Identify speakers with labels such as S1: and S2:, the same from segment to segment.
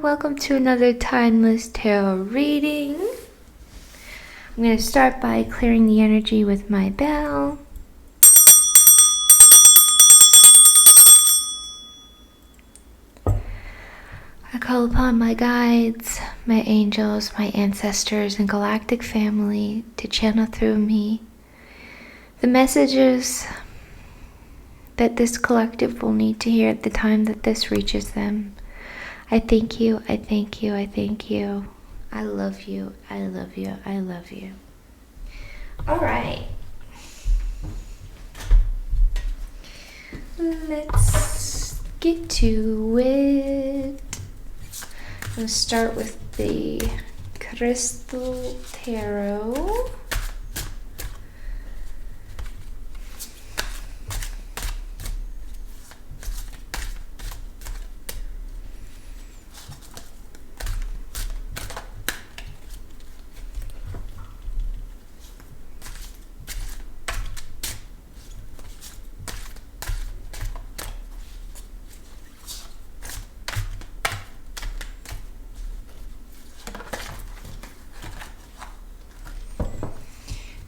S1: welcome to another Timeless Tarot reading. I'm going to start by clearing the energy with my bell. I call upon my guides, my angels, my ancestors, and galactic family to channel through me the messages that this collective will need to hear at the time that this reaches them. I thank you, I thank you, I thank you. I love you, I love you, I love you. All right. Let's get to it. I'm going to start with the Crystal Tarot.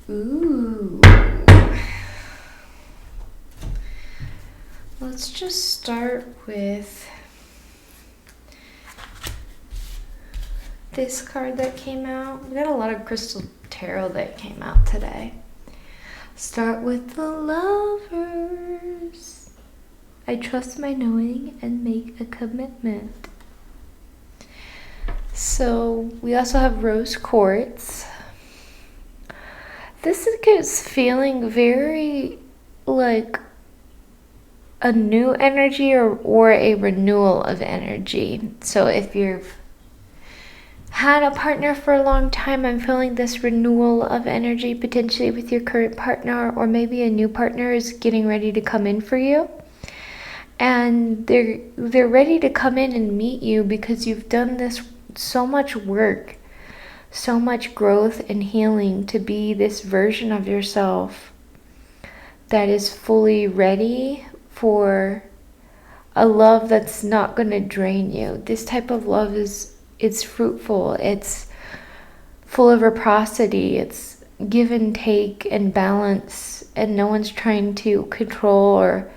S1: Ooh. Let's just start with this card that came out. We got a lot of Crystal Tarot that came out today. Start with the Lovers. I trust my knowing and make a commitment. So we also have Rose Quartz. This is feeling very like a new energy or a renewal of energy. So if you've had a partner for a long time, I'm feeling this renewal of energy potentially with your current partner, or maybe a new partner is getting ready to come in for you. And they're ready to come in and meet you because you've done this so much work. So much growth and healing to be this version of yourself that is fully ready for a love that's not going to drain you. This type of love it's fruitful, it's full of reciprocity, it's give and take and balance, and no one's trying to control or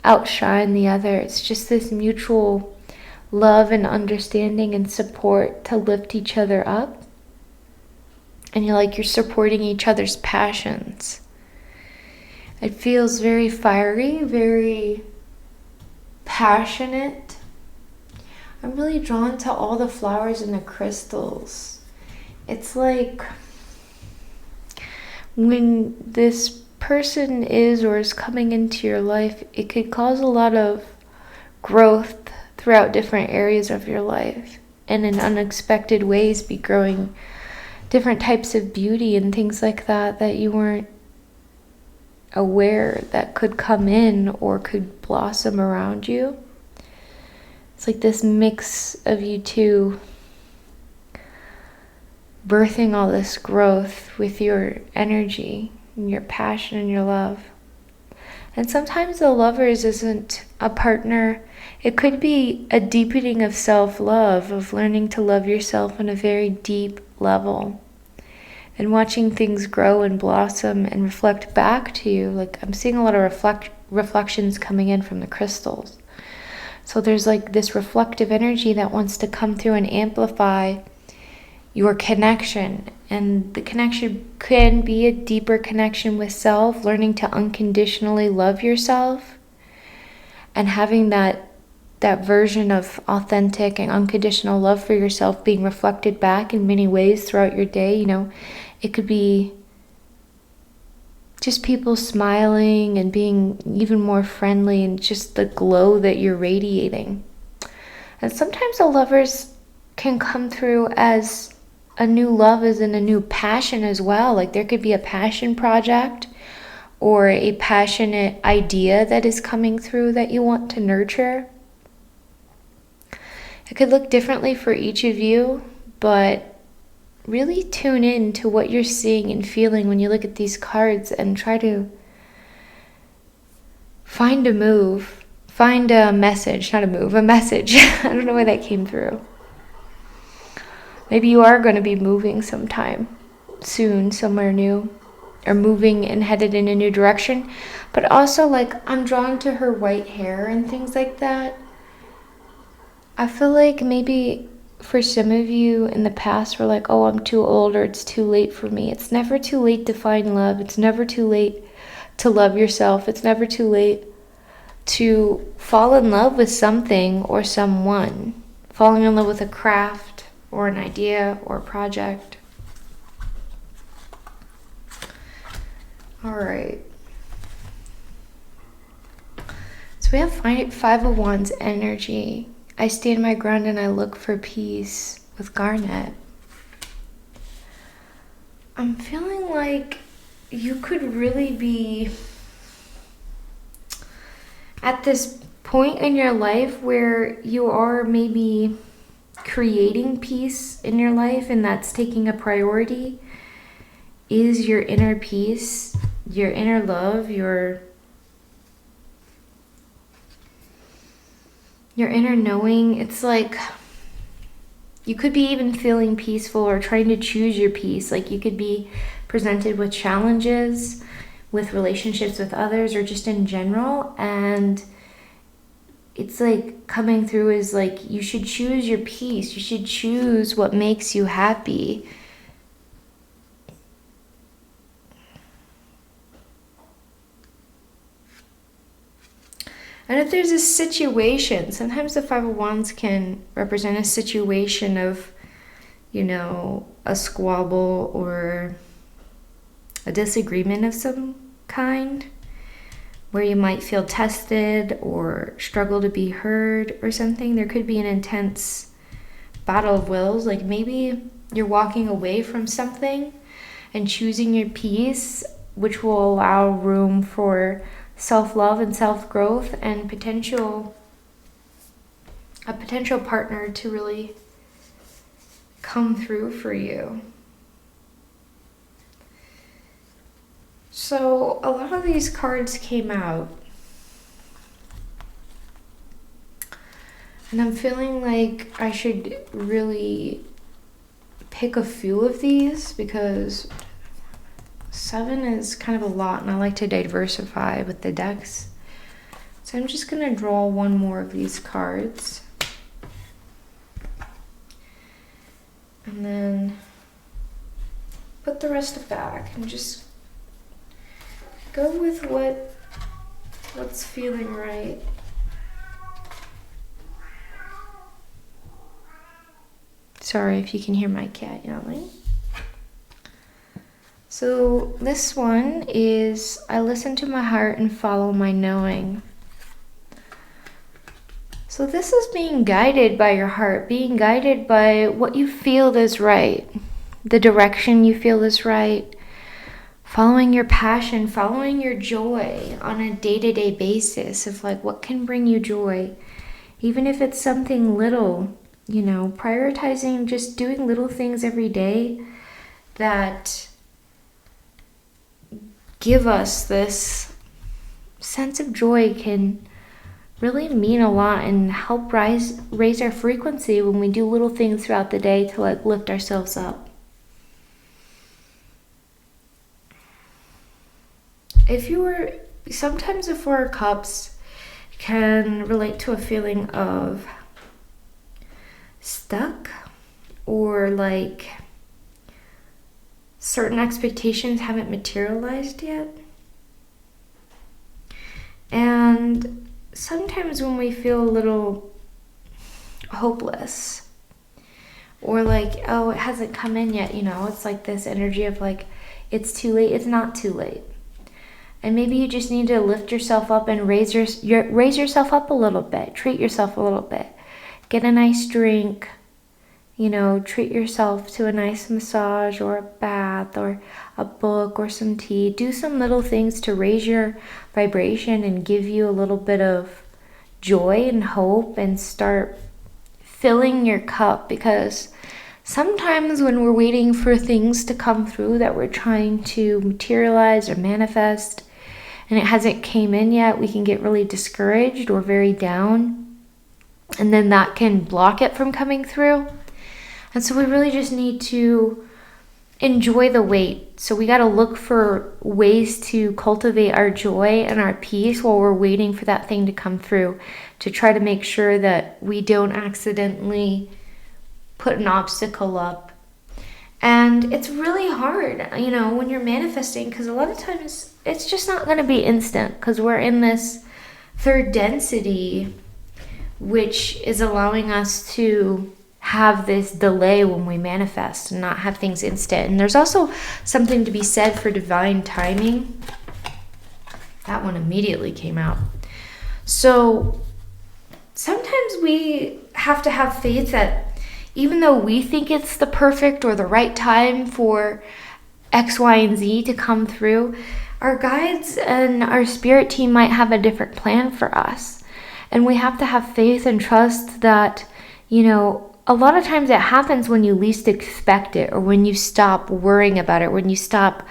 S1: outshine the other. It's just this mutual love and understanding and support to lift each other up. And you're supporting each other's passions. It feels very fiery, very passionate. I'm really drawn to all the flowers and the crystals. It's like when this person is or is coming into your life, it could cause a lot of growth throughout different areas of your life, and in unexpected ways be growing different types of beauty and things like that you weren't aware that could come in or could blossom around you. It's like this mix of you two birthing all this growth with your energy and your passion and your love. And sometimes the Lovers isn't a partner. It could be a deepening of self-love, of learning to love yourself on a very deep level and watching things grow and blossom and reflect back to you. Like I'm seeing a lot of reflections coming in from the crystals. So there's like this reflective energy that wants to come through and amplify your connection. And the connection can be a deeper connection with self, learning to unconditionally love yourself and having that version of authentic and unconditional love for yourself being reflected back in many ways throughout your day. It could be just people smiling and being even more friendly and just the glow that you're radiating. And sometimes the Lovers can come through as a new love, as in a new passion as well. Like there could be a passion project or a passionate idea that is coming through that you want to nurture. It could look differently for each of you, but really tune in to what you're seeing and feeling when you look at these cards and try to find a message. I don't know why that came through. Maybe you are going to be moving sometime soon, somewhere new, or moving and headed in a new direction. But also, like, I'm drawn to her white hair and things like that. I feel like maybe for some of you in the past were like, oh, I'm too old or it's too late for me. It's never too late to find love. It's never too late to love yourself. It's never too late to fall in love with something or someone. Falling in love with a craft or an idea or a project. All right. So we have Five of Wands energy. I stand my ground and I look for peace with Garnet. I'm feeling like you could really be at this point in your life where you are maybe creating peace in your life, and that's taking a priority, is your inner peace, your inner love, your inner knowing. It's like you could be even feeling peaceful or trying to choose your peace. Like you could be presented with challenges with relationships with others or just in general, and it's like coming through is like you should choose your peace. You should choose what makes you happy. And if there's a situation, sometimes the Five of Wands can represent a situation of, you know, a squabble or a disagreement of some kind, where you might feel tested or struggle to be heard or something. There could be an intense battle of wills. Like maybe you're walking away from something and choosing your peace, which will allow room for self-love and self-growth and a potential partner to really come through for you. So a lot of these cards came out, and I'm feeling like I should really pick a few of these because 7 is kind of a lot, and I like to diversify with the decks. So I'm just going to draw one more of these cards. And then put the rest back and just go with what's feeling right. Sorry if you can hear my cat yelling. So this one is, I listen to my heart and follow my knowing. So this is being guided by your heart, being guided by what you feel is right, the direction you feel is right, following your passion, following your joy on a day-to-day basis of like what can bring you joy, even if it's something little, you know, prioritizing just doing little things every day that give us this sense of joy can really mean a lot and help raise our frequency when we do little things throughout the day to like lift ourselves up. Sometimes the Four of Cups can relate to a feeling of stuck, or like certain expectations haven't materialized yet. And sometimes when we feel a little hopeless, or like, oh, it hasn't come in yet, you know, it's like this energy of like, it's too late. It's not too late. And maybe you just need to lift yourself up and raise yourself up a little bit. Treat yourself a little bit. Get a nice drink. You know, treat yourself to a nice massage or a bath or a book or some tea. Do some little things to raise your vibration and give you a little bit of joy and hope, and start filling your cup, because sometimes when we're waiting for things to come through that we're trying to materialize or manifest and it hasn't came in yet, we can get really discouraged or very down, and then that can block it from coming through. And so we really just need to enjoy the wait. So we got to look for ways to cultivate our joy and our peace while we're waiting for that thing to come through, to try to make sure that we don't accidentally put an obstacle up. And it's really hard, when you're manifesting, because a lot of times it's just not going to be instant, because we're in this third density, which is allowing us to have this delay when we manifest and not have things instant. And there's also something to be said for divine timing. That one immediately came out. So sometimes we have to have faith that even though we think it's the perfect or the right time for X, Y, and Z to come through, our guides and our spirit team might have a different plan for us. And we have to have faith and trust that, a lot of times it happens when you least expect it, or when you stop worrying about it, when you stop,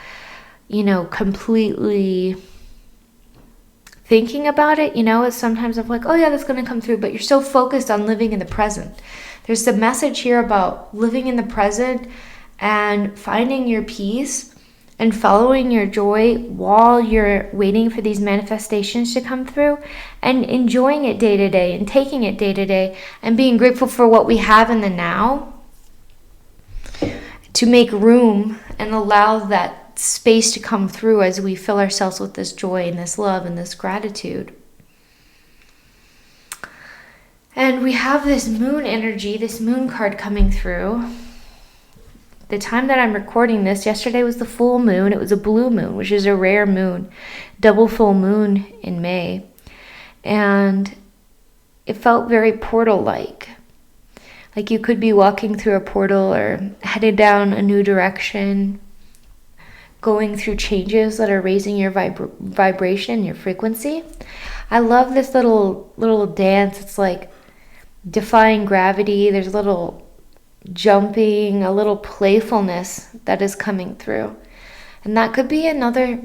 S1: completely thinking about it. It's sometimes of like, oh yeah, that's going to come through, but you're so focused on living in the present. There's the message here about living in the present and finding your peace and following your joy while you're waiting for these manifestations to come through, and enjoying it day to day and taking it day to day and being grateful for what we have in the now, to make room and allow that space to come through as we fill ourselves with this joy and this love and this gratitude. And we have this moon energy, this moon card coming through. The time that I'm recording this, yesterday was the full moon. It was a blue moon, which is a rare moon, double full moon in May. And it felt very portal-like. Like you could be walking through a portal or headed down a new direction, going through changes that are raising your vibration, your frequency. I love this little dance. It's like defying gravity. There's a little jumping, a little playfulness that is coming through. And that could be another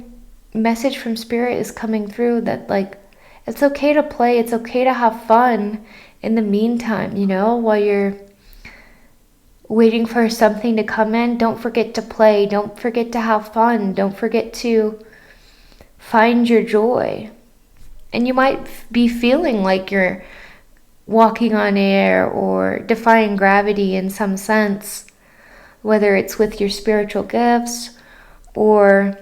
S1: message from spirit is coming through, that like it's okay to play, it's okay to have fun in the meantime, while you're waiting for something to come in. Don't forget to play, don't forget to have fun, don't forget to find your joy. And you might be feeling like you're walking on air or defying gravity in some sense, whether it's with your spiritual gifts or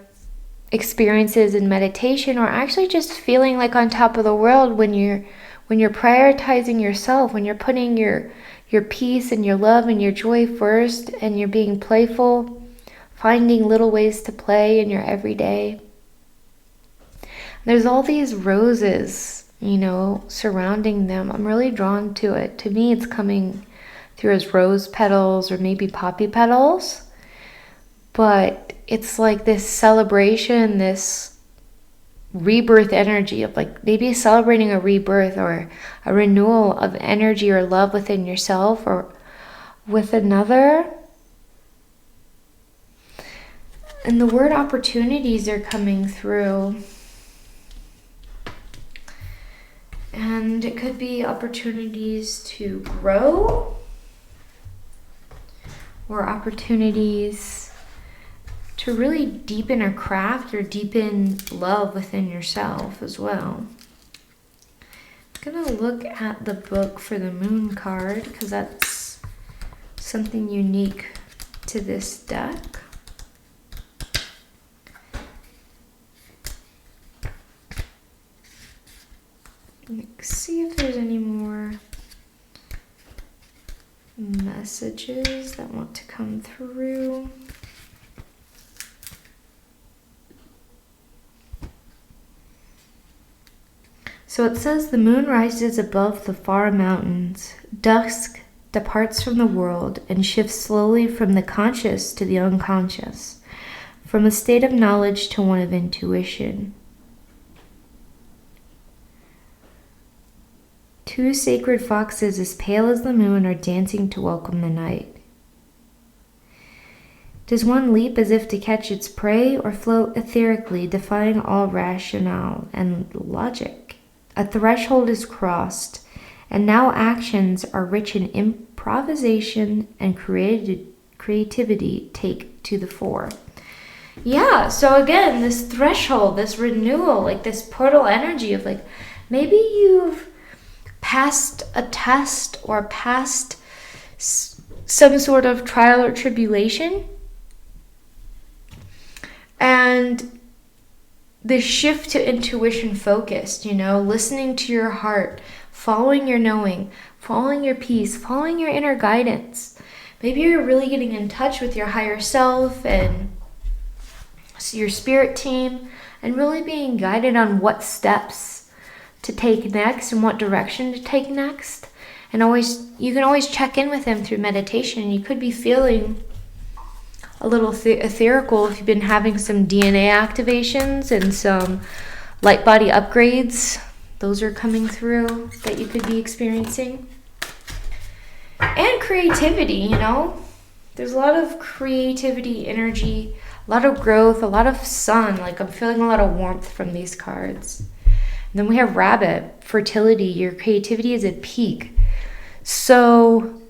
S1: experiences in meditation, or actually just feeling like on top of the world when you're prioritizing yourself, when you're putting your peace and your love and your joy first, and you're being playful, finding little ways to play in your everyday. There's all these roses surrounding them. I'm really drawn to it. To me, it's coming through as rose petals or maybe poppy petals. But it's like this celebration, this rebirth energy of like maybe celebrating a rebirth or a renewal of energy or love within yourself or with another. And the word opportunities are coming through. And it could be opportunities to grow or opportunities to really deepen a craft or deepen love within yourself as well. I'm going to look at the book for the moon card because that's something unique to this deck. Let's see if there's any more messages that want to come through. So it says the moon rises above the far mountains. Dusk departs from the world and shifts slowly from the conscious to the unconscious, from a state of knowledge to one of intuition. Two sacred foxes as pale as the moon are dancing to welcome the night. Does one leap as if to catch its prey or float etherically, defying all rationale and logic? A threshold is crossed, And now actions are rich in improvisation and creativity take to the fore. Yeah, so again, this threshold, this renewal, like this portal energy of like, maybe you've passed a test or passed some sort of trial or tribulation, and the shift to intuition focused, listening to your heart, following your knowing, following your peace, following your inner guidance. Maybe you're really getting in touch with your higher self and your spirit team, and really being guided on what steps to take next and what direction to take next. And you can always check in with them through meditation. You could be feeling a little etherical if you've been having some DNA activations and some light body upgrades. Those are coming through that you could be experiencing. And creativity, There's a lot of creativity, energy, a lot of growth, a lot of sun. Like, I'm feeling a lot of warmth from these cards. And then we have Rabbit, fertility. Your creativity is at peak. So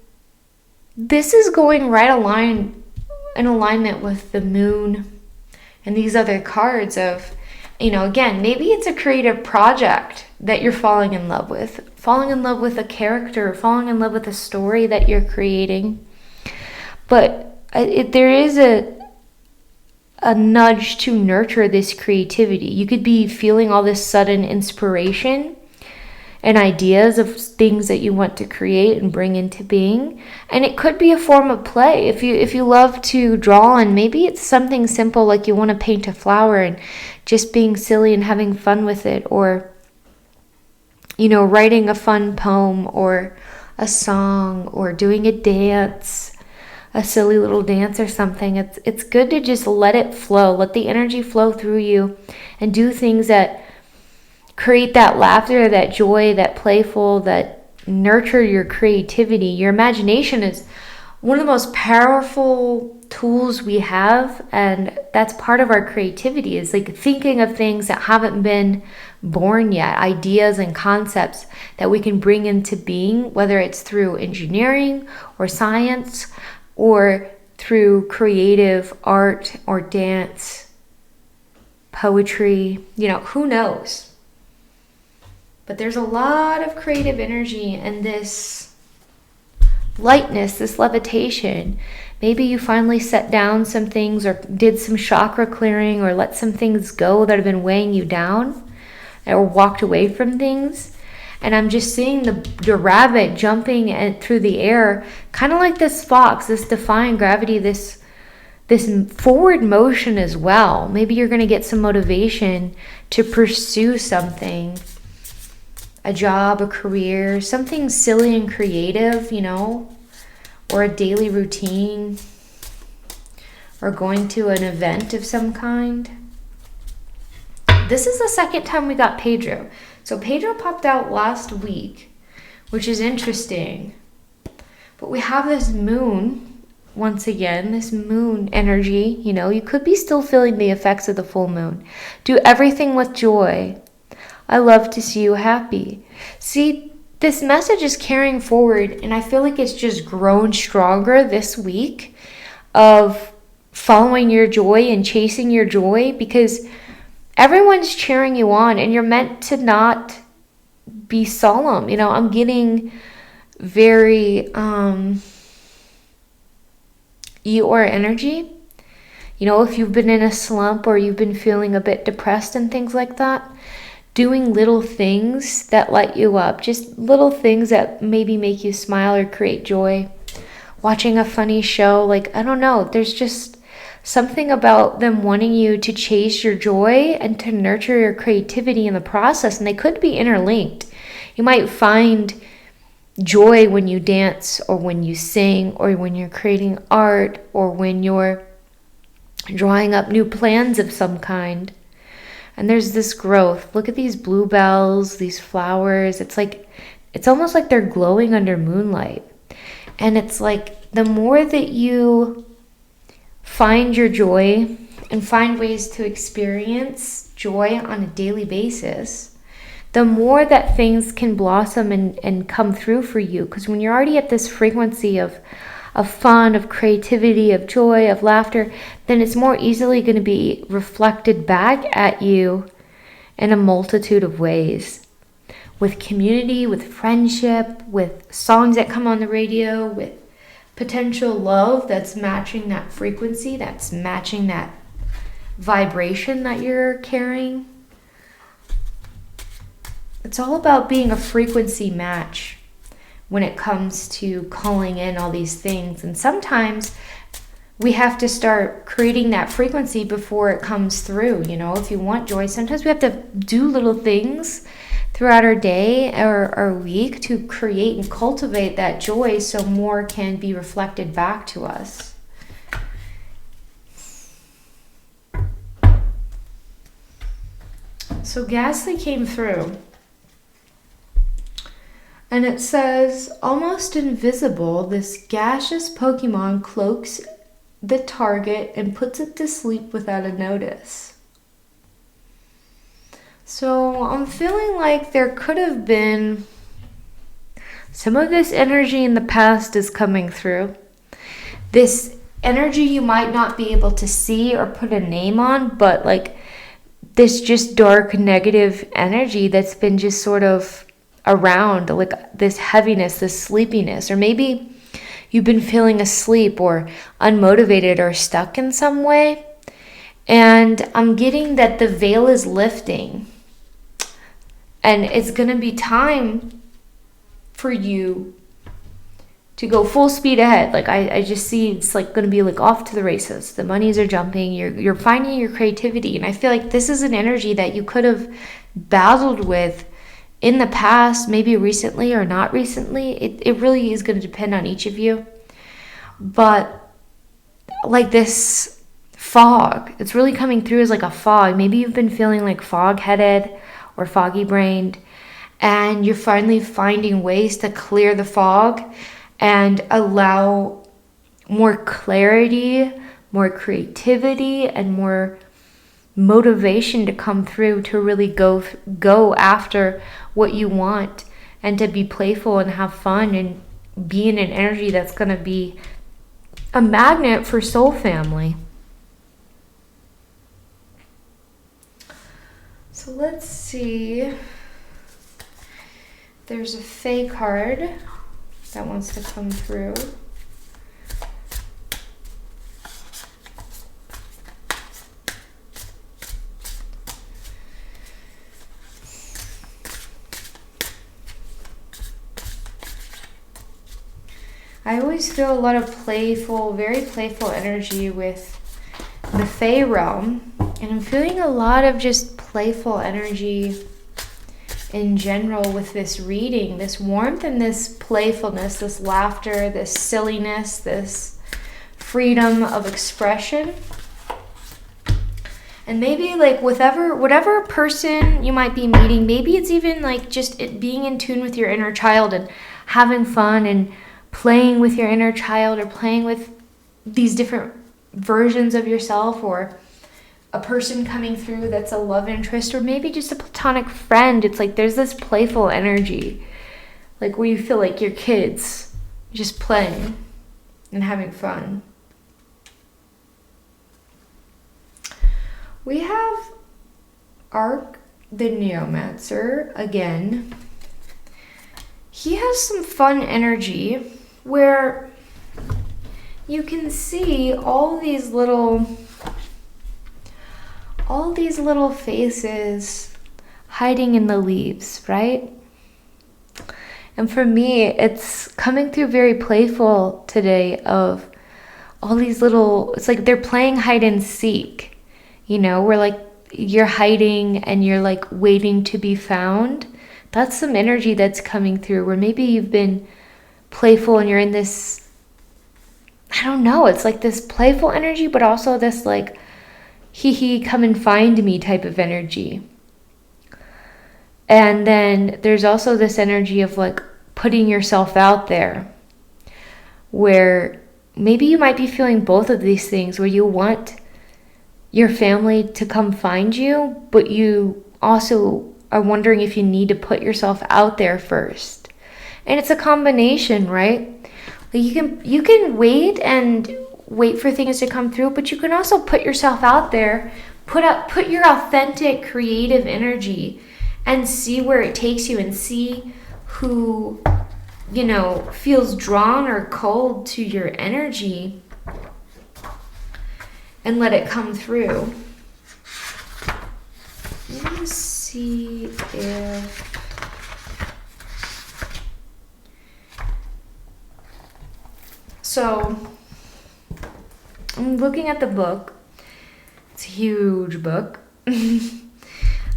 S1: this is going right in alignment with the moon and these other cards of, again, maybe it's a creative project that you're falling in love with a character, falling in love with a story that you're creating. But there is a nudge to nurture this creativity. You could be feeling all this sudden inspiration and ideas of things that you want to create and bring into being. And it could be a form of play. If you love to draw, and maybe it's something simple like you want to paint a flower and just being silly and having fun with it, or writing a fun poem or a song or doing a dance, a silly little dance or something. It's good to just let it flow, let the energy flow through you, and do things that create that laughter, that joy, that playful, that nurture your creativity. Your imagination is one of the most powerful tools we have, and that's part of our creativity, is like thinking of things that haven't been born yet, ideas and concepts that we can bring into being, whether it's through engineering or science or through creative art or dance, poetry, who knows? But there's a lot of creative energy and this lightness, this levitation. Maybe you finally set down some things or did some chakra clearing or let some things go that have been weighing you down, or walked away from things. And I'm just seeing the rabbit jumping through the air, kind of like this fox, this defying gravity, this forward motion as well. Maybe you're going to get some motivation to pursue something, a job, a career, something silly and creative, or a daily routine, or going to an event of some kind. This is the second time we got Pedro. So Pedro popped out last week, which is interesting. But we have this moon, once again, this moon energy. You could be still feeling the effects of the full moon. Do everything with joy. I love to see you happy. See, this message is carrying forward, and I feel like it's just grown stronger this week of following your joy and chasing your joy, because everyone's cheering you on, and you're meant to not be solemn. I'm getting very Eeyore energy. If you've been in a slump or you've been feeling a bit depressed and things like that, doing little things that light you up, just little things that maybe make you smile or create joy. Watching a funny show, I don't know, there's just something about them wanting you to chase your joy and to nurture your creativity in the process, and they could be interlinked. You might find joy when you dance, or when you sing, or when you're creating art, or when you're drawing up new plans of some kind. And there's this growth. Look at these bluebells, these flowers. It's almost like they're glowing under moonlight. And it's like the more that you find your joy and find ways to experience joy on a daily basis, the more that things can blossom and come through for you. Because when you're already at this frequency of fun, of creativity, of joy, of laughter, then it's more easily going to be reflected back at you in a multitude of ways. With community, with friendship, with songs that come on the radio, with potential love that's matching that frequency, that's matching that vibration that you're carrying. It's all about being a frequency match when it comes to calling in all these things. And sometimes we have to start creating that frequency before it comes through. You know, if you want joy, sometimes we have to do little things throughout our day or our week to create and cultivate that joy so more can be reflected back to us. So Ghastly came through. And it says, almost invisible, this gaseous Pokemon cloaks the target and puts it to sleep without a notice. So I'm feeling like there could have been some of this energy in the past is coming through. This energy you might not be able to see or put a name on, but like this just dark negative energy that's been just sort of around, like this heaviness, this sleepiness, or maybe you've been feeling asleep or unmotivated or stuck in some way. And I'm getting that the veil is lifting. And it's going to be time for you to go full speed ahead. Like I just see it's like going to be like off to the races. The monies are jumping. You're finding your creativity. And I feel like this is an energy that you could have battled with in the past, maybe recently or not recently. It really is going to depend on each of you. But like this fog, it's really coming through as like a fog. Maybe you've been feeling like fog-headed or foggy-brained, and you're finally finding ways to clear the fog and allow more clarity, more creativity, and more motivation to come through to really go after what you want, and to be playful and have fun and be in an energy that's going to be a magnet for soul family. So let's see. There's a Fae card that wants to come through. I always feel a lot of playful, very playful energy with the Fae realm. And I'm feeling a lot of just playful energy in general with this reading. This warmth and this playfulness, this laughter, this silliness, this freedom of expression. And maybe like whatever person you might be meeting, maybe it's even like just it being in tune with your inner child and having fun and playing with your inner child, or playing with these different versions of yourself, or a person coming through that's a love interest, or maybe just a platonic friend. It's like there's this playful energy, like where you feel like you're kids just playing and having fun. We have Ark the Neomancer again. He has some fun energy where you can see all these little faces hiding in the leaves, right? And for me, it's coming through very playful today of all these little, it's like they're playing hide and seek, you know, where like you're hiding and you're like waiting to be found. That's some energy that's coming through where maybe you've been playful and you're in this, I don't know, it's like this playful energy, but also this like, hee come and find me type of energy. And then there's also this energy of like putting yourself out there, where maybe you might be feeling both of these things, where you want your family to come find you, but you also are wondering if you need to put yourself out there first. And it's a combination, right? Like you can wait for things to come through, but you can also put yourself out there, put your authentic creative energy and see where it takes you, and see who, feels drawn or cold to your energy, and let it come through. Let me see if... So, I'm looking at the book. It's a huge book.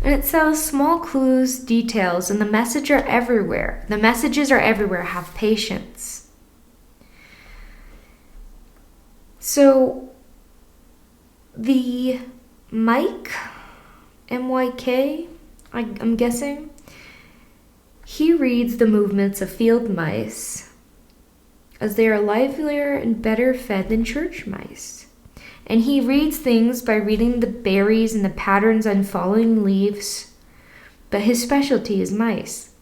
S1: And it says small clues, details, and the messages are everywhere. The messages are everywhere. Have patience. So, the Mike, M-Y-K, I'm guessing, he reads the movements of field mice, as they are livelier and better fed than church mice. And he reads things by reading the berries and the patterns on falling leaves, but his specialty is mice.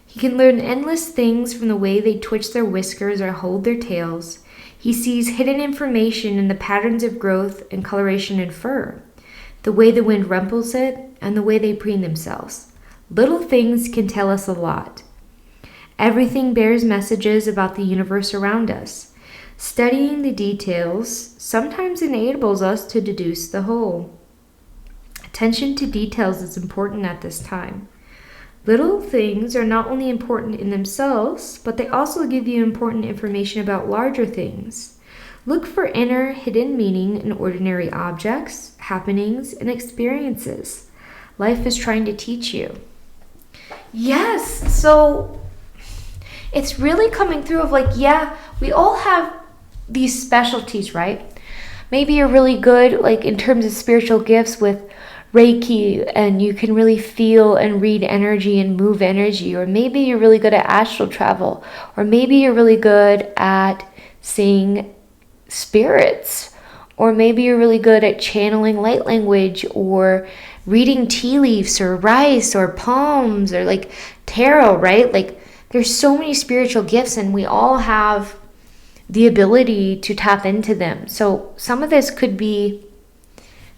S1: He can learn endless things from the way they twitch their whiskers or hold their tails. He sees hidden information in the patterns of growth and coloration in fur, the way the wind rumples it, and the way they preen themselves. Little things can tell us a lot. Everything bears messages about the universe around us. Studying the details sometimes enables us to deduce the whole. Attention to details is important at this time. Little things are not only important in themselves, but they also give you important information about larger things. Look for inner hidden meaning in ordinary objects, happenings, and experiences. Life is trying to teach you. Yes, so it's really coming through of like, yeah, we all have these specialties, right? Maybe you're really good like in terms of spiritual gifts with Reiki, and you can really feel and read energy and move energy. Or maybe you're really good at astral travel. Or maybe you're really good at seeing spirits. Or maybe you're really good at channeling light language, or reading tea leaves or rice or palms or like tarot, right? Like there's so many spiritual gifts, and we all have the ability to tap into them. So some of this could be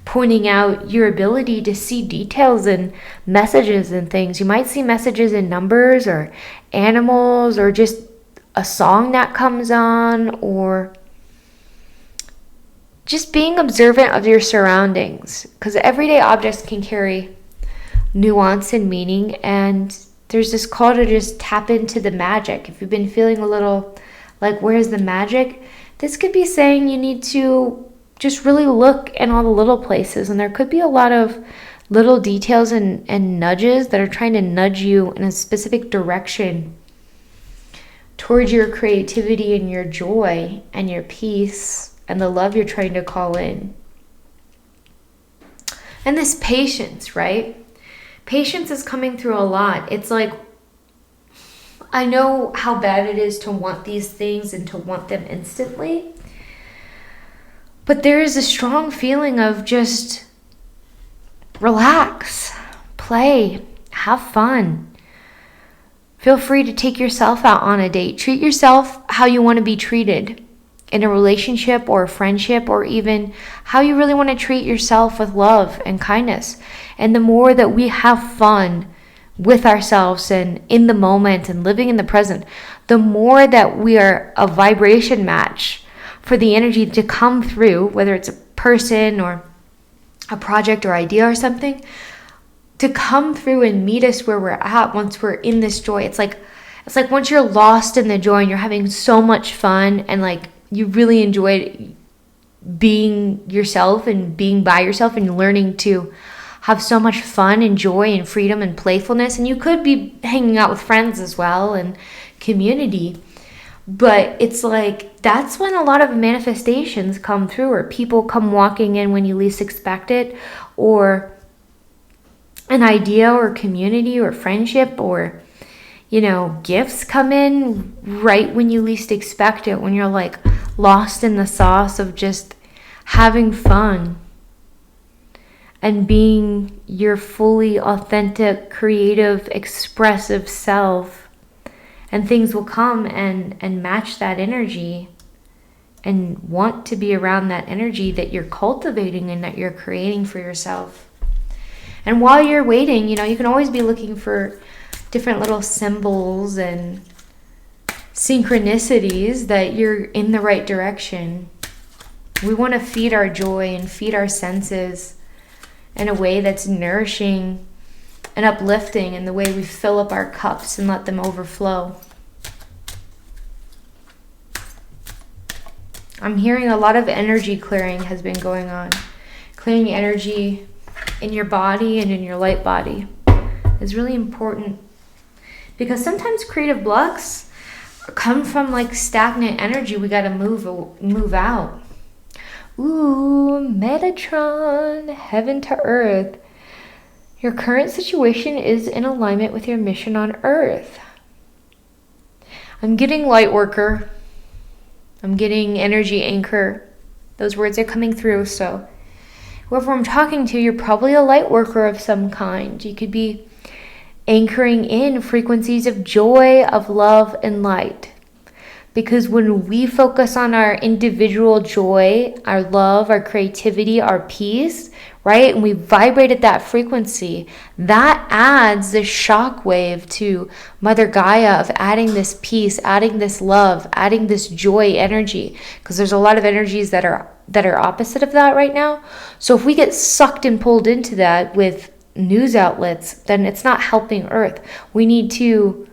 S1: pointing out your ability to see details and messages and things. You might see messages in numbers or animals or just a song that comes on, or just being observant of your surroundings, because everyday objects can carry nuance and meaning, and there's this call to just tap into the magic. If you've been feeling a little like, where's the magic? This could be saying you need to just really look in all the little places, and there could be a lot of little details and nudges that are trying to nudge you in a specific direction towards your creativity and your joy and your peace and the love you're trying to call in. And this patience, right? Patience is coming through a lot. It's like, I know how bad it is to want these things and to want them instantly. But there is a strong feeling of just relax, play, have fun. Feel free to take yourself out on a date. Treat yourself how you want to be treated in a relationship or a friendship, or even how you really want to treat yourself with love and kindness. And the more that we have fun with ourselves and in the moment and living in the present, the more that we are a vibration match for the energy to come through, whether it's a person or a project or idea or something, to come through and meet us where we're at once we're in this joy. It's like once you're lost in the joy and you're having so much fun and like you really enjoyed being yourself and being by yourself and learning to have so much fun and joy and freedom and playfulness. And you could be hanging out with friends as well and community. But it's like, that's when a lot of manifestations come through, or people come walking in when you least expect it, or an idea or community or friendship, or, gifts come in right when you least expect it, when you're like lost in the sauce of just having fun. and being your fully authentic, creative, expressive self. And things will come and match that energy and want to be around that energy that you're cultivating and that you're creating for yourself. And while you're waiting, you can always be looking for different little symbols and synchronicities that you're in the right direction. We want to feed our joy and feed our senses in a way that's nourishing and uplifting, in the way we fill up our cups and let them overflow. I'm hearing a lot of energy clearing has been going on. Clearing energy in your body and in your light body is really important, because sometimes creative blocks come from like stagnant energy we got to move out. Ooh, Metatron, heaven to earth. Your current situation is in alignment with your mission on earth. I'm getting light worker. I'm getting energy anchor. Those words are coming through. So whoever I'm talking to, you're probably a light worker of some kind. You could be anchoring in frequencies of joy, of love, and light. Because when we focus on our individual joy, our love, our creativity, our peace, right? And we vibrate at that frequency, that adds this shock wave to Mother Gaia of adding this peace, adding this love, adding this joy energy. Because there's a lot of energies that are opposite of that right now. So if we get sucked and pulled into that with news outlets, then it's not helping Earth. We need to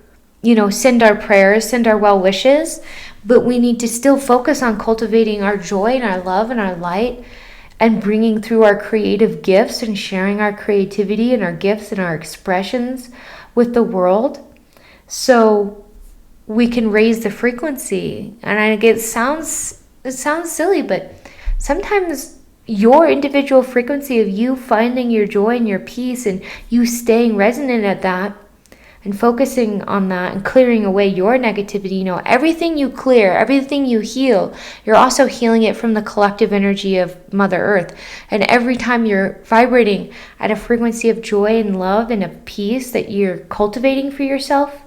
S1: send our prayers, send our well wishes, but we need to still focus on cultivating our joy and our love and our light, and bringing through our creative gifts and sharing our creativity and our gifts and our expressions with the world, so we can raise the frequency. And it sounds silly, but sometimes your individual frequency of you finding your joy and your peace and you staying resonant at that, and focusing on that and clearing away your negativity, everything you clear, everything you heal, you're also healing it from the collective energy of Mother Earth. And every time you're vibrating at a frequency of joy and love and of peace that you're cultivating for yourself,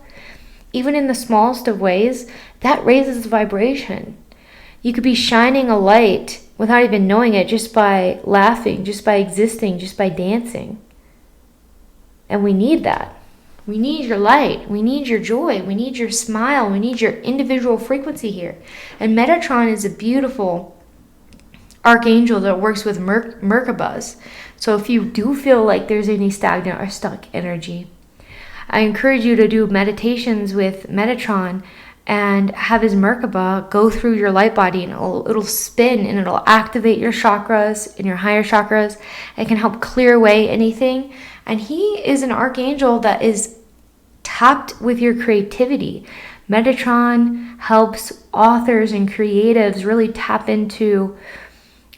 S1: even in the smallest of ways, that raises the vibration. You could be shining a light without even knowing it, just by laughing, just by existing, just by dancing. And we need that. We need your light. We need your joy. We need your smile. We need your individual frequency here. And Metatron is a beautiful archangel that works with Merkabahs. So if you do feel like there's any stagnant or stuck energy, I encourage you to do meditations with Metatron and have his Merkabah go through your light body, and it'll spin and it'll activate your chakras and your higher chakras. It can help clear away anything. And he is an archangel that is tapped with your creativity. Metatron helps authors and creatives really tap into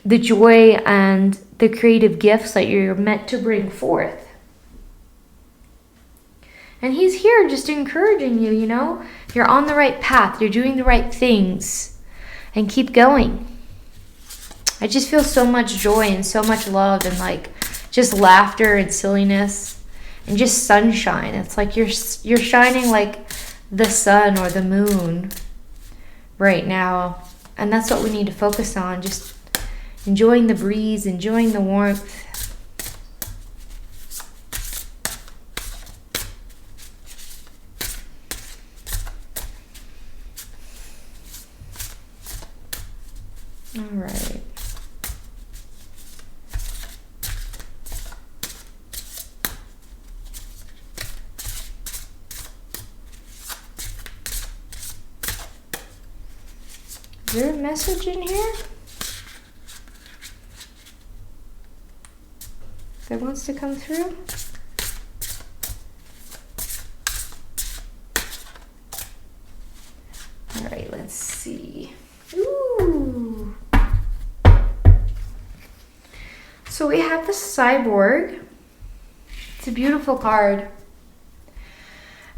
S1: the joy and the creative gifts that you're meant to bring forth. And he's here just encouraging you, You're on the right path. You're doing the right things. And keep going. I just feel so much joy and so much love and just laughter and silliness and just sunshine. It's like you're shining like the sun or the moon right now. And that's what we need to focus on. Just enjoying the breeze, enjoying the warmth. All right. Is there a message in here that wants to come through? All right, let's see. Ooh. So we have the Cyborg. It's a beautiful card.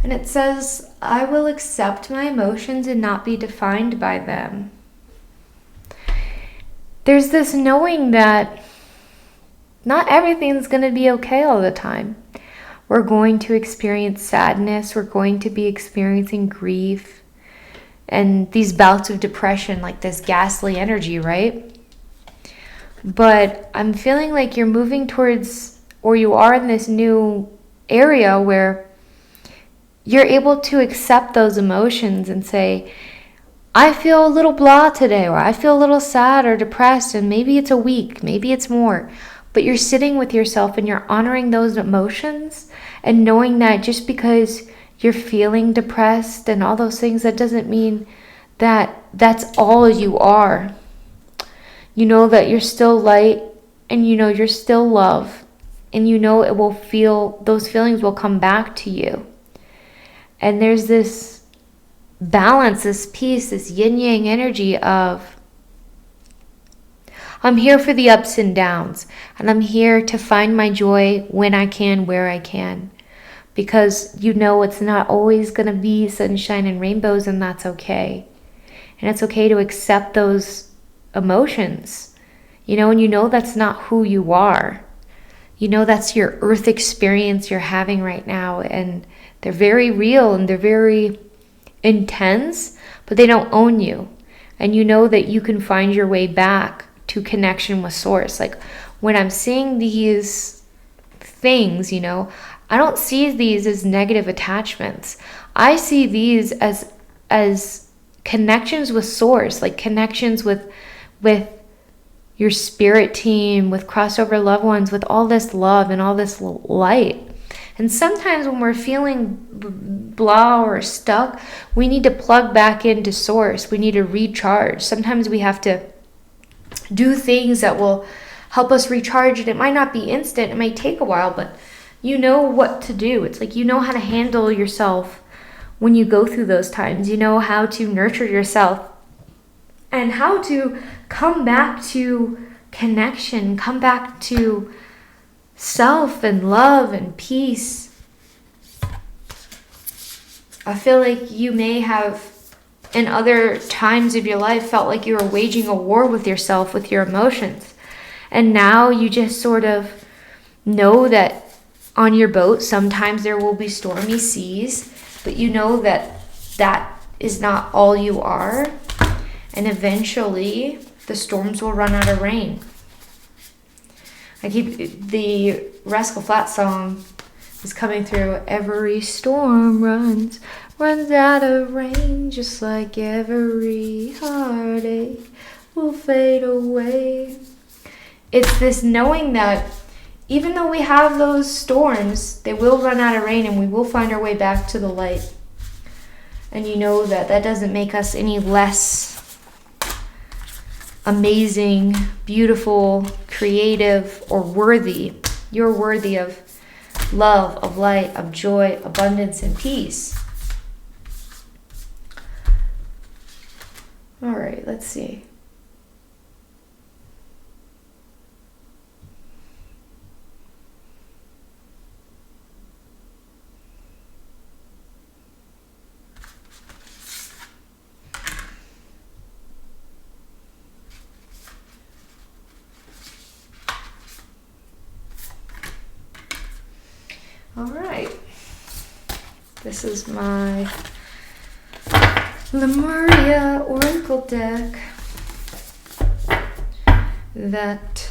S1: And it says, I will accept my emotions and not be defined by them. There's this knowing that not everything's going to be okay all the time. We're going to experience sadness. We're going to be experiencing grief and these bouts of depression, like this ghastly energy, right? But I'm feeling like you're moving towards, or you are in this new area where you're able to accept those emotions and say, I feel a little blah today, or I feel a little sad or depressed, and maybe it's a week, maybe it's more. But you're sitting with yourself and you're honoring those emotions and knowing that just because you're feeling depressed and all those things, that doesn't mean that that's all you are. You know that you're still light, and you know you're still love, and you know it will feel, those feelings will come back to you. And there's this balance, this peace, this yin-yang energy of, I'm here for the ups and downs, and I'm here to find my joy when I can, where I can. Because you know it's not always going to be sunshine and rainbows, and that's okay. And it's okay to accept those emotions, you know, and you know that's not who you are. You know that's your earth experience you're having right now, and they're very real and they're very intense, but they don't own you. And you know that you can find your way back to connection with source. Like when I'm seeing these things, you know, I don't see these as negative attachments. I see these as connections with source, like connections with your spirit team, with crossover loved ones, with all this love and all this light. And sometimes when we're feeling blah or stuck, we need to plug back into source. We need to recharge. Sometimes we have to do things that will help us recharge. And it might not be instant. It might take a while, but you know what to do. It's like you know how to handle yourself when you go through those times. You know how to nurture yourself and how to come back to connection, come back to self and love and peace. I feel like you may have in other times of your life felt like you were waging a war with yourself, with your emotions. And now you just sort of know that on your boat sometimes there will be stormy seas, but you know that that is not all you are. And eventually the storms will run out of rain. I keep the Rascal Flatts song is coming through. Every storm runs out of rain, just like every heartache will fade away. It's this knowing that even though we have those storms, they will run out of rain and we will find our way back to the light. And you know that that doesn't make us any less amazing, beautiful, creative, or worthy. You're worthy of love, of light, of joy, abundance, and peace. All right, let's see. All right, this is my Lemuria Oracle deck that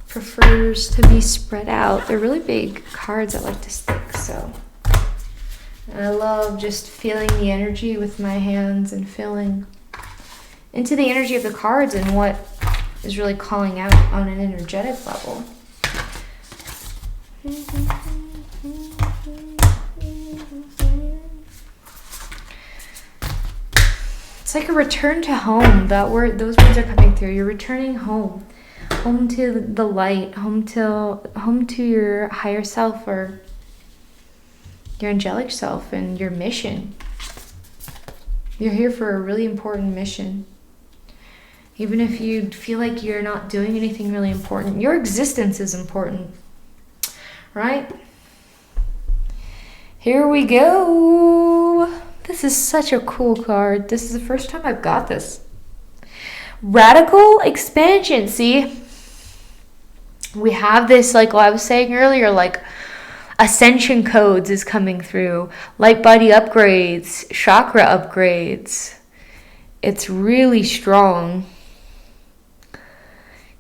S1: prefers to be spread out. They're really big cards I like to stick, so. And I love just feeling the energy with my hands and feeling into the energy of the cards and what is really calling out on an energetic level. It's like a return to home. That word, those words are coming through. You're returning home, home to the light, home to your higher self or your angelic self and your mission. You're here for a really important mission. Even if you feel like you're not doing anything really important, your existence is important. Right? Here we go. This is such a cool card. This is the first time I've got this. Radical expansion. See? We have this, like I was saying earlier, like ascension codes is coming through, light body upgrades, chakra upgrades. It's really strong.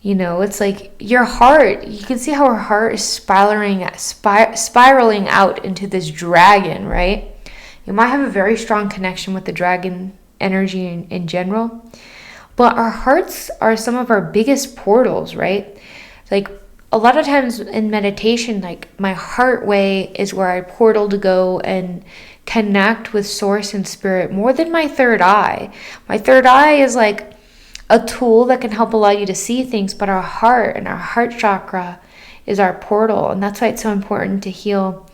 S1: You know, it's like your heart, you can see how her heart is spiraling out into this dragon, right? You might have a very strong connection with the dragon energy in general. But our hearts are some of our biggest portals, right? Like a lot of times in meditation, like my heart way is where I portal to go and connect with source and spirit more than my third eye. My third eye is like a tool that can help allow you to see things, but our heart and our heart chakra is our portal. And that's why it's so important to heal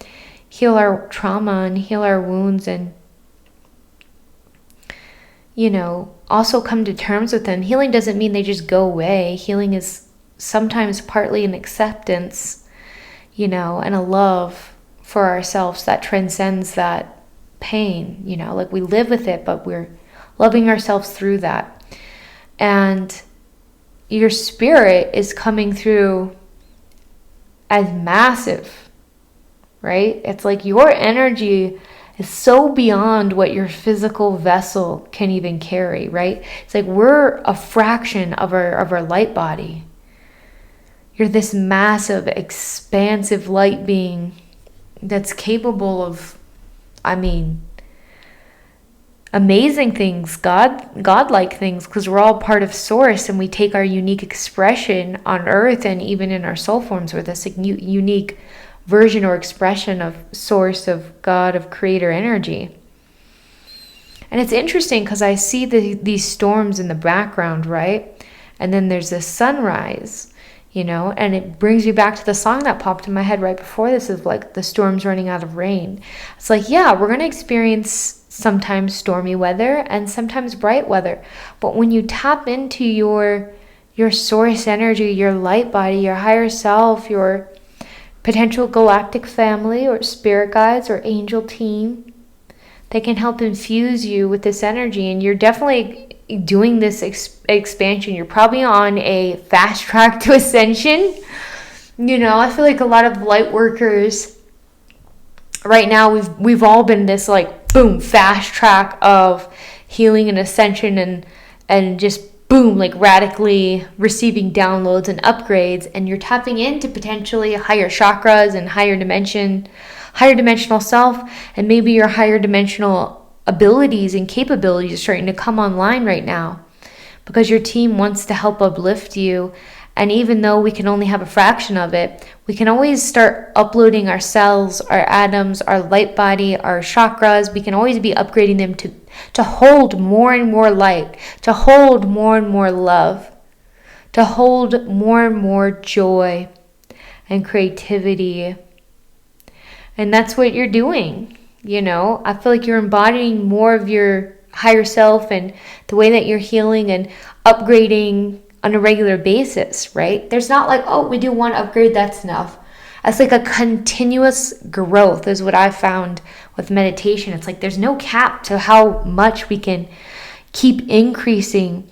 S1: our trauma and heal our wounds, and you know, also come to terms with them. Healing doesn't mean they just go away. Healing is sometimes partly an acceptance, you know, and a love for ourselves that transcends that pain, you know, like we live with it, but we're loving ourselves through that. And your spirit is coming through as massive, right? It's like your energy is so beyond what your physical vessel can even carry, right? It's like we're a fraction of our light body. You're this massive, expansive light being that's capable of, amazing things, godlike things, because we're all part of source, and we take our unique expression on earth and even in our soul forms with this unique version or expression of source, of God, of creator energy. And it's interesting because I see these storms in the background, right? And then there's this sunrise, you know, and it brings me back to the song that popped in my head right before this, of like the storms running out of rain. It's like, yeah, we're going to experience sometimes stormy weather and sometimes bright weather. But when you tap into your source energy, your light body, your higher self, your potential galactic family or spirit guides or angel team, they can help infuse you with this energy. And you're definitely doing this expansion. You're probably on a fast track to ascension. You know, I feel like a lot of light workers right now, we've all been this like boom fast track of healing and ascension, and just boom, like radically receiving downloads and upgrades, and you're tapping into potentially higher chakras and higher dimensional self, and maybe your higher dimensional abilities and capabilities are starting to come online right now because your team wants to help uplift you. And even though we can only have a fraction of it, we can always start uploading our cells, our atoms, our light body, our chakras. We can always be upgrading them to hold more and more light, to hold more and more love, to hold more and more joy and creativity. And that's what you're doing, you know? I feel like you're embodying more of your higher self and the way that you're healing and upgrading on a regular basis, right? There's not like, oh, we do one upgrade, that's enough. It's like a continuous growth is what I found with meditation. It's like there's no cap to how much we can keep increasing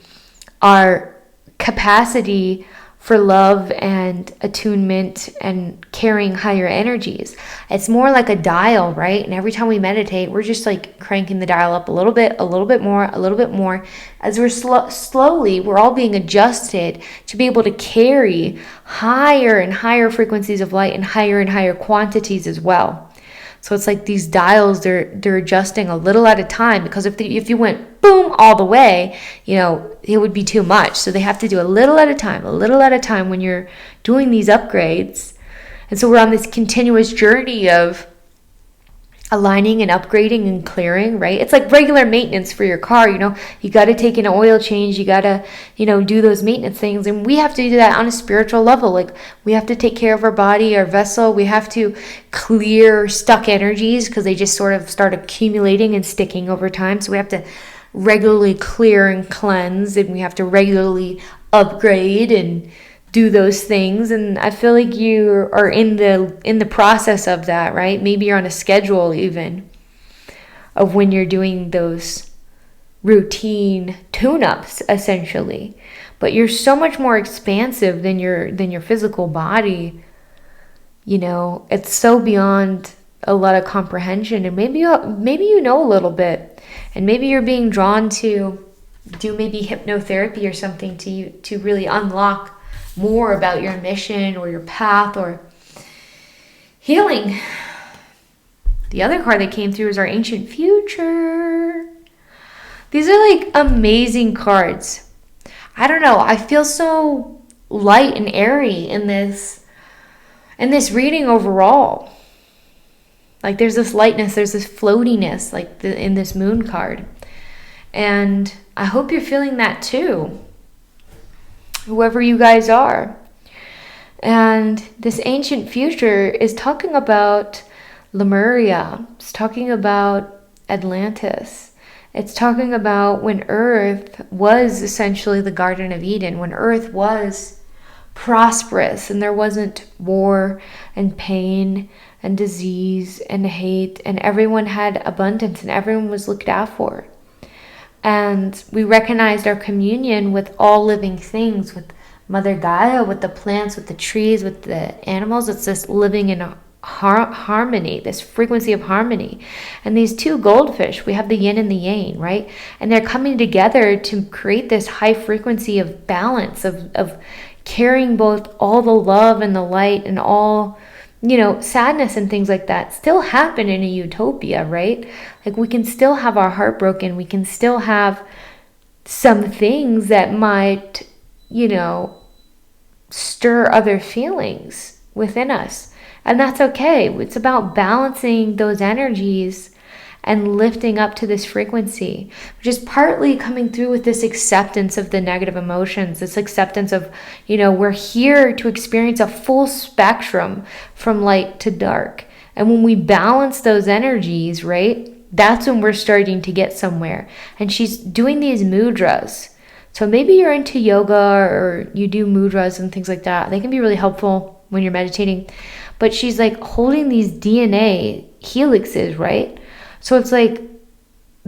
S1: our capacity for love and attunement and carrying higher energies. It's more like a dial, right? And every time we meditate, we're just like cranking the dial up a little bit more. As we're slowly, we're all being adjusted to be able to carry higher and higher frequencies of light and higher quantities as well. So it's like these dials, they're adjusting a little at a time, because if you went boom all the way, you know, it would be too much. So they have to do a little at a time when you're doing these upgrades. And so we're on this continuous journey of aligning and upgrading and clearing, right? It's like regular maintenance for your car, you know. You got to take an oil change, you got to, you know, do those maintenance things. And we have to do that on a spiritual level. Like we have to take care of our body, our vessel. We have to clear stuck energies because they just sort of start accumulating and sticking over time. So we have to regularly clear and cleanse, and we have to regularly upgrade and do those things. And I feel like you are in the process of that, right? Maybe you're on a schedule even of when you're doing those routine tune-ups, essentially. But you're so much more expansive than your physical body. You know, it's so beyond a lot of comprehension. And maybe you know a little bit, and maybe you're being drawn to do maybe hypnotherapy or something to really unlock more about your mission or your path or healing. The other card that came through is our ancient future. These are like amazing cards. I don't know, I feel so light and airy in this reading overall. Like there's this lightness, there's this floatiness like in this moon card. And I hope you're feeling that too, whoever you guys are. And this ancient future is talking about Lemuria. It's talking about Atlantis. It's talking about when Earth was essentially the Garden of Eden, when Earth was prosperous and there wasn't war and pain and disease and hate, and everyone had abundance and everyone was looked out for. And we recognized our communion with all living things, with Mother Gaia, with the plants, with the trees, with the animals. It's this living in harmony, this frequency of harmony. And these two goldfish, we have the yin and the yang, right? And they're coming together to create this high frequency of balance, of carrying both all the love and the light and all, you know, sadness and things like that still happen in a utopia, right? Like we can still have our heart broken. We can still have some things that might, you know, stir other feelings within us. And that's okay. It's about balancing those energies and lifting up to this frequency, which is partly coming through with this acceptance of the negative emotions, this acceptance of, you know, we're here to experience a full spectrum from light to dark. And when we balance those energies, right, that's when we're starting to get somewhere. And she's doing these mudras. So maybe you're into yoga or you do mudras and things like that. They can be really helpful when you're meditating. But she's like holding these DNA helixes, right? So it's like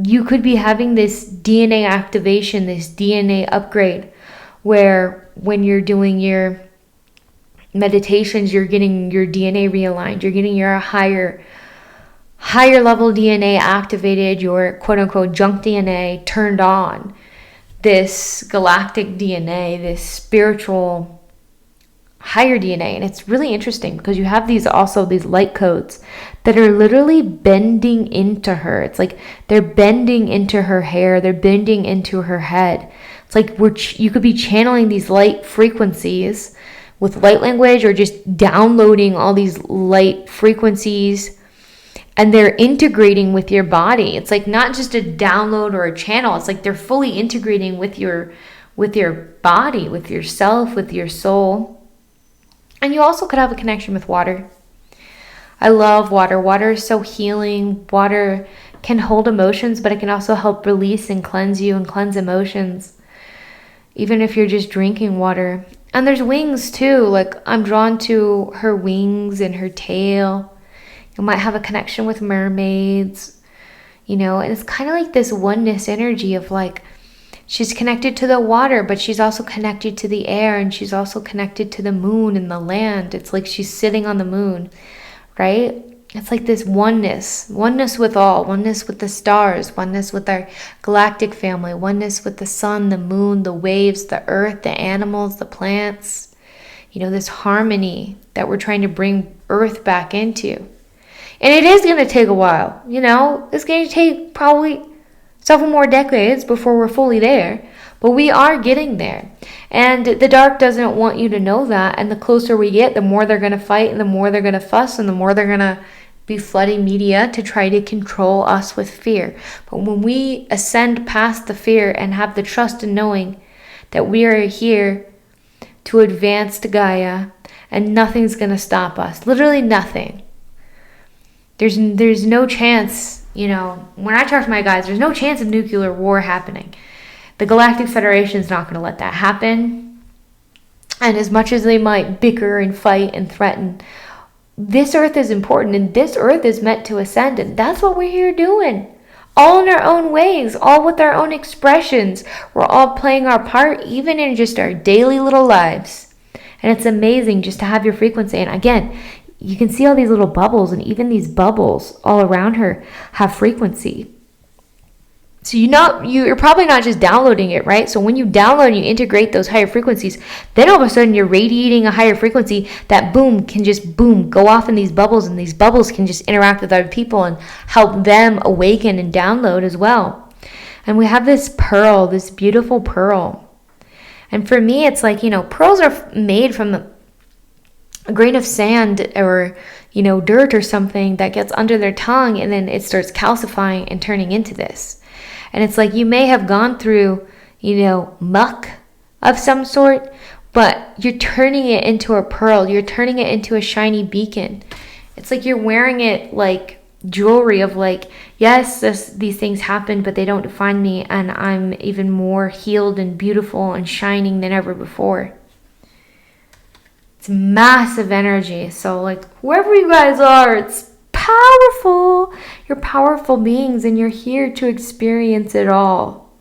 S1: you could be having this DNA activation, this DNA upgrade, where when you're doing your meditations, you're getting your DNA realigned, you're getting your higher level DNA activated, your quote unquote junk DNA turned on, this galactic DNA, this spiritual higher DNA. And it's really interesting because you have these light codes that are literally bending into her. It's like they're bending into her hair, they're bending into her head. It's like you could be channeling these light frequencies with light language or just downloading all these light frequencies, and they're integrating with your body. It's like not just a download or a channel, it's like they're fully integrating with your body, with yourself, with your soul. And you also could have a connection with water. I love water. Water is so healing. Water can hold emotions, but it can also help release and cleanse you and cleanse emotions, even if you're just drinking water. And there's wings too. Like I'm drawn to her wings and her tail. You might have a connection with mermaids, you know, and it's kind of like this oneness energy of like, she's connected to the water, but she's also connected to the air, and she's also connected to the moon and the land. It's like she's sitting on the moon, right? It's like this oneness with all, oneness with the stars, oneness with our galactic family, oneness with the sun, the moon, the waves, the earth, the animals, the plants, you know, this harmony that we're trying to bring Earth back into. And it is going to take a while, you know, it's going to take probably several more decades before we're fully there, but we are getting there. And the dark doesn't want you to know that, and the closer we get, the more they're going to fight, and the more they're going to fuss, and the more they're going to be flooding media to try to control us with fear. But when we ascend past the fear and have the trust in knowing that we are here to advance to Gaia, and nothing's going to stop us, literally nothing. There's no chance. You know, when I talk to my guys, there's no chance of nuclear war happening. The Galactic Federation is not going to let that happen. And as much as they might bicker and fight and threaten, this Earth is important, and this Earth is meant to ascend, and that's what we're here doing. all in our own ways, all with our own expressions. We're all playing our part, even in just our daily little lives. And it's amazing just to have your frequency. And again, you can see all these little bubbles, and even these bubbles all around her have frequency. So you're probably not just downloading it, right? So when you download and you integrate those higher frequencies, then all of a sudden you're radiating a higher frequency that can just go off in these bubbles, and these bubbles can just interact with other people and help them awaken and download as well. And we have this pearl, this beautiful pearl. And for me, it's like, pearls are made from a grain of sand or, dirt or something that gets under their tongue, and then it starts calcifying and turning into this. And it's like you may have gone through, muck of some sort, but you're turning it into a pearl. You're turning it into a shiny beacon. It's like you're wearing it like jewelry of like, yes, these things happen, but they don't define me. And I'm even more healed and beautiful and shining than ever before. It's massive energy. So like whoever you guys are, it's powerful. You're powerful beings, and you're here to experience it all.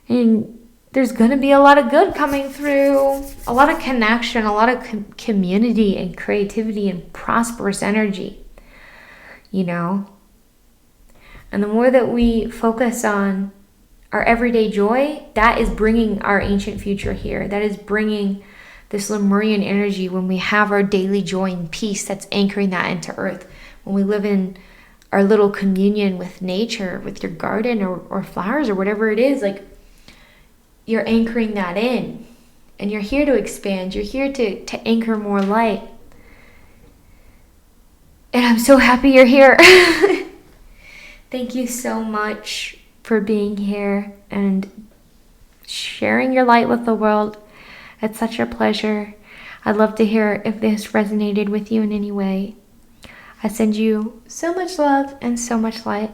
S1: And there's going to be a lot of good coming through, a lot of connection, a lot of community and creativity and prosperous energy, And the more that we focus on our everyday joy, that is bringing our ancient future here. That is bringing this Lemurian energy when we have our daily joy and peace that's anchoring that into earth. When we live in our little communion with nature, with your garden or flowers or whatever it is, like you're anchoring that in, and you're here to expand. You're here to anchor more light. And I'm so happy you're here. Thank you so much for being here and sharing your light with the world. It's such a pleasure. I'd love to hear if this resonated with you in any way. I send you so much love and so much light.